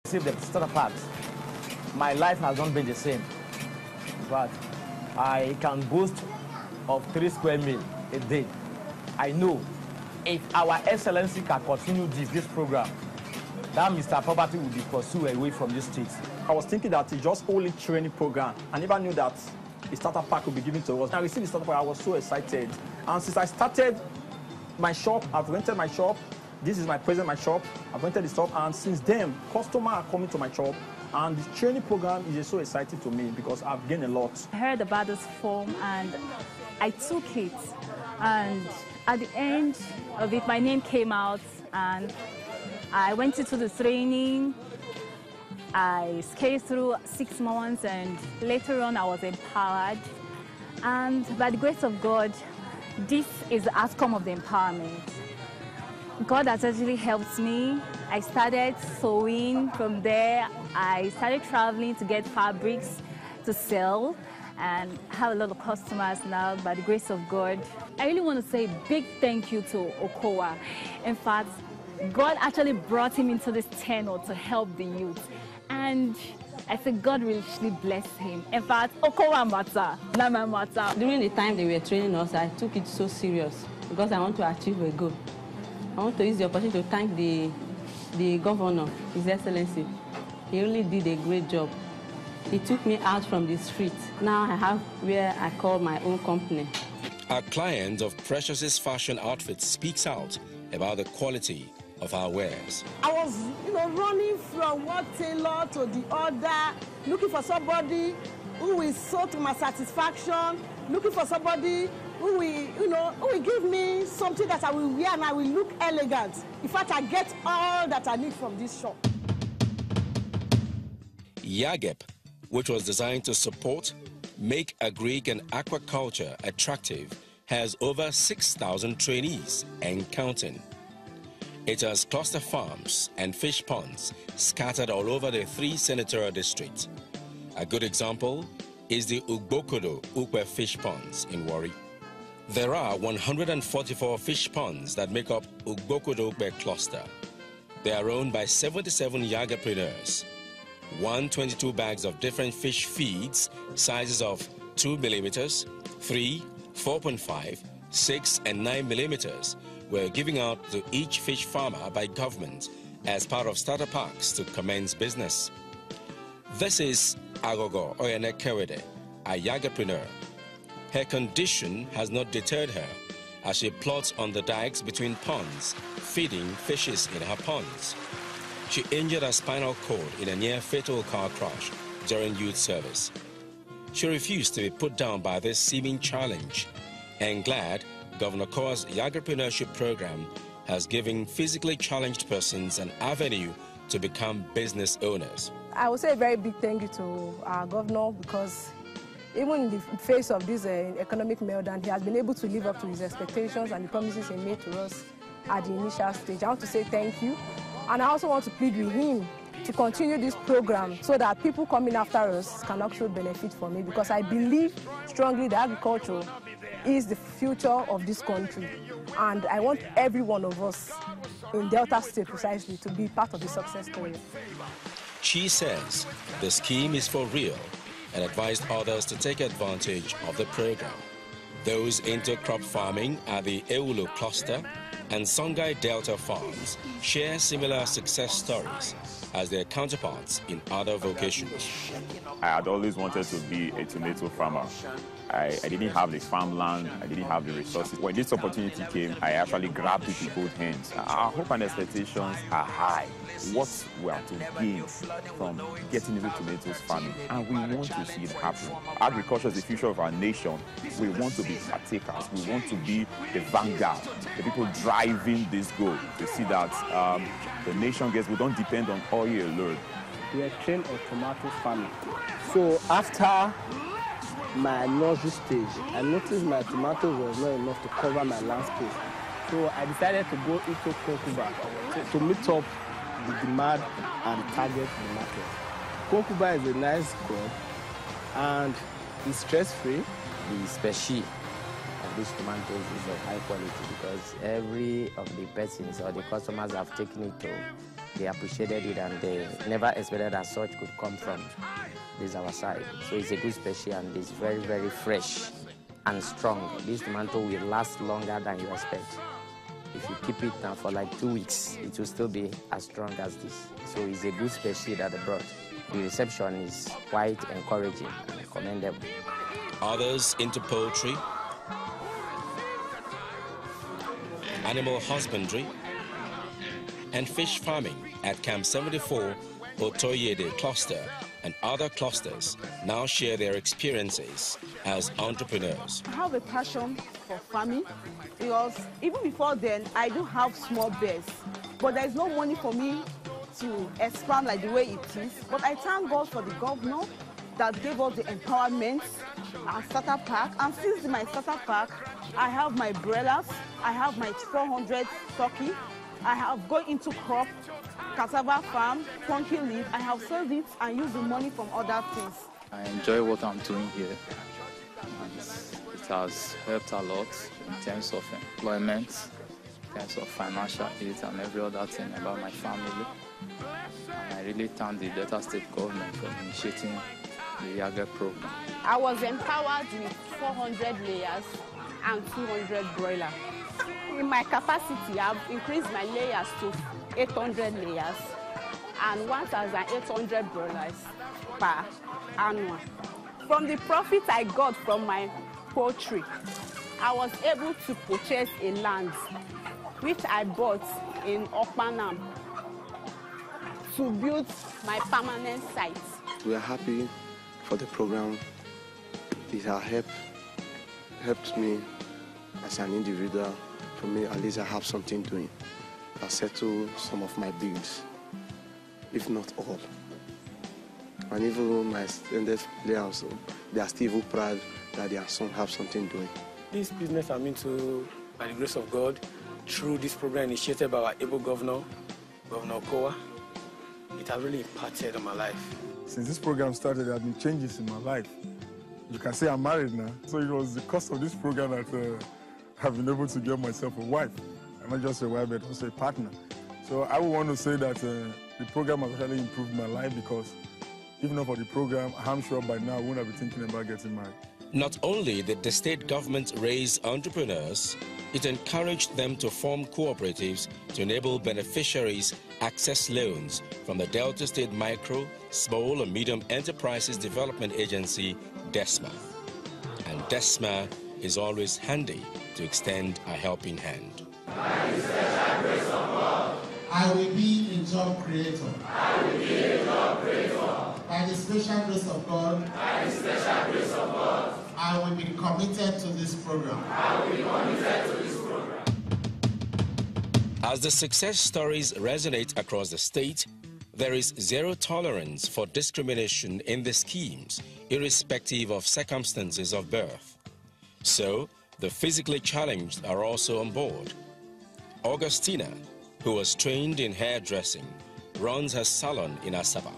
Save the starter packs. My life has not been the same. But I can boast of 3 square meals a day. I know if our excellency can continue this program, that Mr. Poverty will be pursued away from this state. I was thinking that it's just only training program. I never knew that a starter pack would be given to us. I received the starter pack, I was so excited. And since I started my shop, I've rented my shop. This is my shop. I've rented the shop, and since then, customers are coming to my shop. And the training program is so exciting to me because I've gained a lot. I heard about this form and I took it. And at the end of it, my name came out and I went into the training. I scaled through 6 months and later on I was empowered. And by the grace of God, this is the outcome of the empowerment. God has actually helped me. I started sewing. From there, I started traveling to get fabrics to sell and have a lot of customers now by the grace of God. I really want to say a big thank you to Okowa. In fact, God actually brought him into this tenor to help the youth. And I said God richly bless him. In fact, Okowa matter, not my matter. During the time they were training us, I took it so serious because I want to achieve a goal. I want to use the opportunity to thank the governor, His Excellency. He really did a great job. He took me out from the street. Now I have where I call my own company. A client of Precious's fashion outfits speaks out about the quality of our wares. I was, running from one tailor to the other, looking for somebody who will sew to my satisfaction, looking for somebody who will give me something that I will wear and I will look elegant. In fact, I get all that I need from this shop. YAGEP, which was designed to support, make agric and aquaculture attractive, has over 6,000 trainees and counting. It has cluster farms and fish ponds scattered all over the 3 senatorial districts. A good example is the Ugbokodo Ukwe fish ponds in Warri. There are 144 fish ponds that make up Ugbokodo Ukwe cluster. They are owned by 77 YAGEPreneurs. 122 bags of different fish feeds, sizes of 2 millimeters, 3, 4.5, 6, and 9 millimeters, were given out to each fish farmer by government as part of starter packs to commence business. This is Agogo Oyene Kewede, a YAGEPreneur. Her condition has not deterred her as she plots on the dikes between ponds, feeding fishes in her ponds. She injured her spinal cord in a near-fatal car crash during youth service. She refused to be put down by this seeming challenge and glad Governor Kowa's YAGEPreneurship program has given physically challenged persons an avenue to become business owners. I would say a very big thank you to our governor because even in the face of this economic meltdown, he has been able to live up to his expectations and the promises he made to us at the initial stage. I want to say thank you. And I also want to plead with him to continue this program so that people coming after us can actually benefit from it, because I believe strongly that agriculture is the future of this country. And I want every one of us in Delta State precisely to be part of the success story. She says the scheme is for real and advised others to take advantage of the program. Those into crop farming at the Ewulo cluster and Songhai Delta farms share similar success stories as their counterparts in other vocations. I had always wanted to be a tomato farmer. I didn't have the farmland, I didn't have the resources. When this opportunity came, I actually grabbed it with both hands. Our hope and expectations are high. What we are to gain from getting into tomatoes farming, and we want to see it happen. Agriculture is the future of our nation. We want to be partakers. We want to be the vanguard, the people driving this goal to see that the nation we don't depend on oil alone. We are trained on tomato farming. So after my nursery stage, I noticed my tomatoes was not enough to cover my land space. So I decided to go into Konkuba to meet up the demand and target the market. Konkuba is a nice crop and it's stress-free. The species of these tomatoes is of high quality because every of the persons or the customers have taken it to they appreciated it, and they never expected that such could come from this our side. So it's a good species, and it's very, very fresh and strong. This tomato will last longer than you expect. If you keep it now for like 2 weeks, it will still be as strong as this. So it's a good species that they brought. The reception is quite encouraging and commendable. Others into poultry, animal husbandry, and fish farming at Camp 74, Otoyede cluster, and other clusters now share their experiences as entrepreneurs. I have a passion for farming because even before then, I do have small bears, but there is no money for me to expand like the way it is. But I thank God for the governor that gave us the empowerment and starter pack. And since my starter pack, I have my broilers, I have my 400 turkey, I have gone into crop, cassava farm, pumpkin leaf. I have sold it and used the money from other things. I enjoy what I'm doing here, and it has helped a lot in terms of employment, in terms of financial aid and every other thing about my family. And I really thank the Delta State government for initiating the YAGEP program. I was empowered with 400 layers and 200 broilers. In my capacity, I've increased my layers to 800 layers and 1,800 broilers per annum. From the profit I got from my poultry, I was able to purchase a land which I bought in Okpanam to build my permanent site. We are happy for the program. It has helped me as an individual. For me, at least I have something doing. I settle some of my bills, if not all. And even my extended family also, they are still proud that their son have something doing. This business I'm into, by the grace of God, through this program initiated by our able governor, Governor Kowa, it has really impacted on my life. Since this program started, there have been changes in my life. You can say I'm married now. So it was because of this program that I've been able to get myself a wife. And not just a wife, but also a partner. So I would want to say that the program has actually improved my life, because if not for the program, I'm sure by now I wouldn't have been thinking about getting married. Not only did the state government raise entrepreneurs, it encouraged them to form cooperatives to enable beneficiaries access loans from the Delta State Micro, Small and Medium Enterprises Development Agency, DESMA. And DESMA is always handy to extend a helping hand. By the special grace of God, I will be a job creator. I will be a job creator. By the special grace of God, by the special grace of God, I will be committed to this program. I will be committed to this program. As the success stories resonate across the state, there is zero tolerance for discrimination in the schemes, irrespective of circumstances of birth. So, the physically challenged are also on board. Augustina, who was trained in hairdressing, runs her salon in Asaba.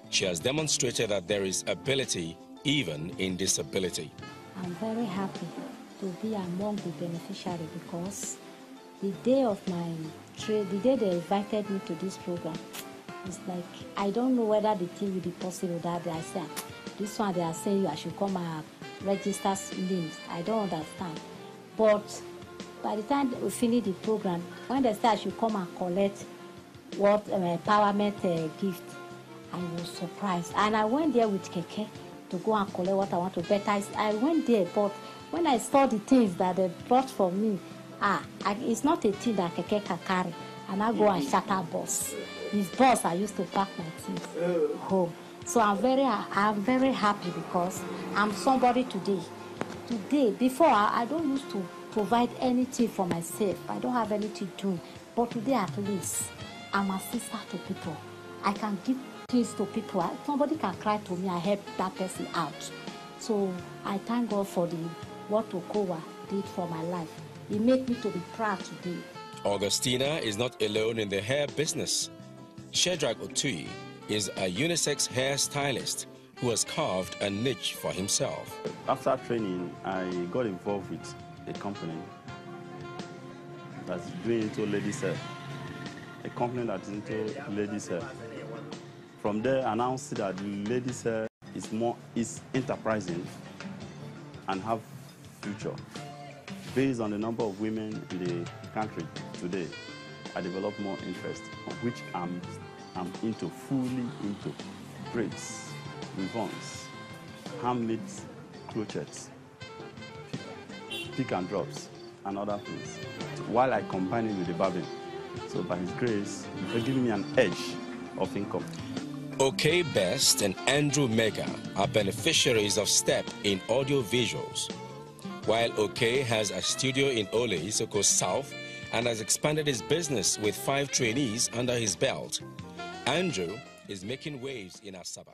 She has demonstrated that there is ability even in disability. I'm very happy to be among the beneficiaries, because the day of my trade, the day they invited me to this program, it's like, I don't know whether the thing will be possible that day. I said, this one they are saying I should come and register names. I don't understand. But by the time we finish the program, when they said I should come and collect what empowerment gift, I was surprised. And I went there with Keke to go and collect what I want to bet. I went there, but when I saw the things that they brought for me, it's not a thing that Keke can carry. And I go and shatter bus. This bus I used to pack my things home. So I'm very happy, because I'm somebody today. Today, before I don't used to provide anything for myself. I don't have anything to do. But today at least, I'm a sister to people. I can give things to people. Somebody can cry to me, I help that person out. So I thank God for what Okowa did for my life. It made me to be proud today. Augustina is not alone in the hair business. Shedrack Otui is a unisex hairstylist who has carved a niche for himself. After training, I got involved with a company that's doing into ladies' hair. The company that is into ladies' hair. From there, I now see that ladies' hair is enterprising and have future. Based on the number of women in the country today, I develop more interest, on which I'm fully into braids, ribbons, handmade crochets, pick and drops, and other things, while I combine it with the barbing. So by His grace, He's giving me an edge of income. OK Best and Andrew Mega are beneficiaries of STEP in audio visuals. While OK has a studio in Ole, Isoko South, and has expanded his business with 5 trainees under his belt, Andrew is making waves in Asaba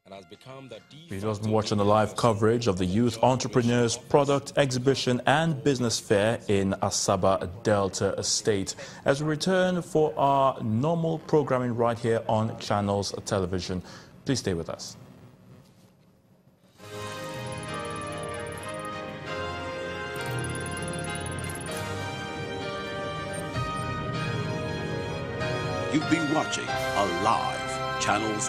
and has become the You've just been watching the live coverage of the Youth Entrepreneurs Product Exhibition and Business Fair in Asaba Delta State. As we return for our normal programming right here on Channels Television, please stay with us. You've been watching a live Channels